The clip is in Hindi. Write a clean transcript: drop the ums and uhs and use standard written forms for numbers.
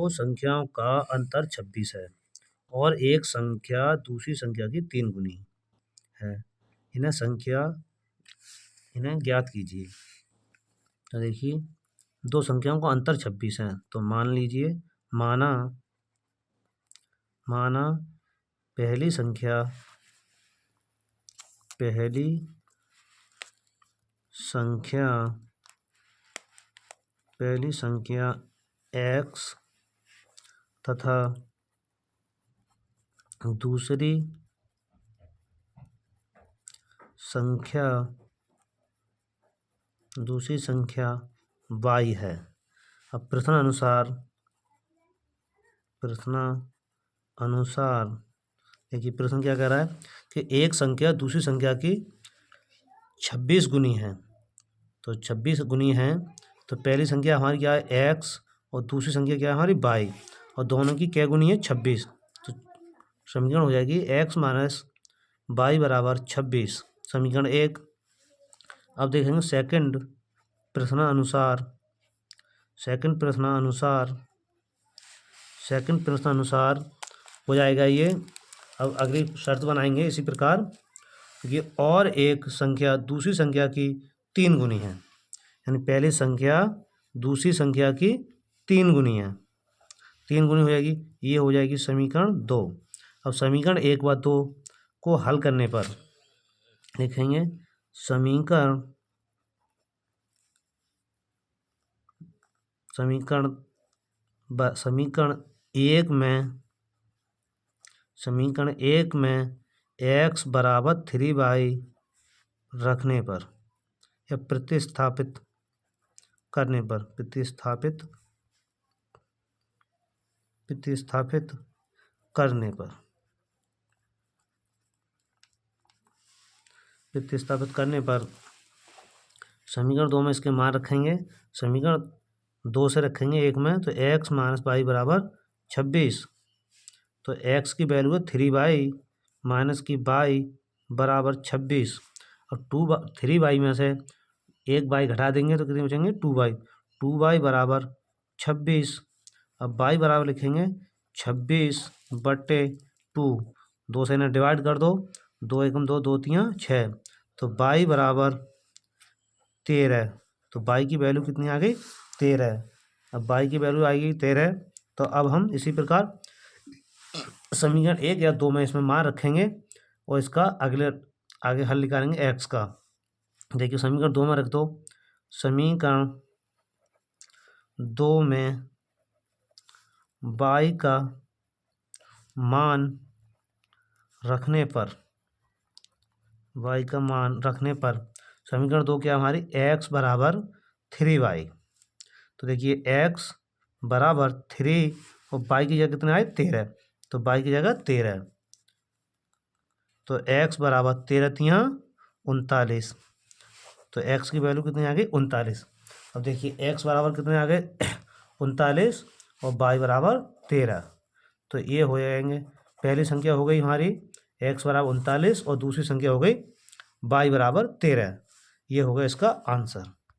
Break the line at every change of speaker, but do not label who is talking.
दो संख्याओं का अंतर 26 है और एक संख्या दूसरी संख्या की 3 गुनी है। इन्हें ज्ञात कीजिए। तो देखिए, दो संख्याओं का अंतर 26 है, तो मान लीजिए, माना पहली संख्या x तथा दूसरी संख्या y है। अब प्रश्न अनुसार देखिए, प्रश्न क्या कह रहा है कि एक संख्या दूसरी संख्या की 26 गुनी है। तो 26 गुनी है, तो पहली संख्या हमारी क्या है x और दूसरी संख्या क्या है हमारी y, और दोनों की क्या गुनी है 26। तो समीकरण हो जाएगी x माइनस y बराबर 26, समीकरण 1। अब देखेंगे सेकंड प्रश्न अनुसार हो जाएगा ये। अब अगली शर्त बनाएंगे इसी प्रकार, ये और एक संख्या दूसरी संख्या की 3 गुनी है, यानी पहली संख्या दूसरी संख्या की 3 गुनी है, 3 गुनी हो जाएगी। ये हो जाएगी समीकरण 2। अब समीकरण 1 व 2 को हल करने पर लिखेंगे समीकरण 1 में x बराबर 3y रखने पर या प्रतिस्थापित करने पर प्रतिस्थापित करने पर समीकरण 2 में इसके मान रखेंगे, समीकरण 2 से रखेंगे 1 में, तो x माइनस y बराबर 26। तो x की वैल्यू है 3y माइनस की y बराबर 26, और 3y में से एक y घटा देंगे तो कितने बचेंगे 2y बराबर 26। अब y बराबर लिखेंगे 26/2, 2 से इन्हें डिवाइड कर दो, 2 एकम 2, 2 तियाँ 6, तो y बराबर 13। तो y की वैल्यू कितनी आ गई 13। अब y की वैल्यू आएगी 13, तो अब हम इसी प्रकार समीकरण 1 या 2 में इसमें मान रखेंगे और इसका आगे हल निकालेंगे x का। देखिए, समीकरण 2 में रख दो, समीकरण 2 में y का मान रखने पर समीकरण 2 क्या हमारी x बराबर 3y। तो देखिए, x बराबर 3 और y की जगह कितना आए 13, तो y की जगह 13, तो x बराबर 13 तियाँ 39, तो x की वैल्यू कितनी आ गई 39। अब देखिए, x बराबर कितने आ गए 39 और y बराबर 13, तो ये हो जाएंगे, पहली संख्या हो गई हमारी x बराबर 39 और दूसरी संख्या हो गई y बराबर 13। ये होगा इसका आंसर।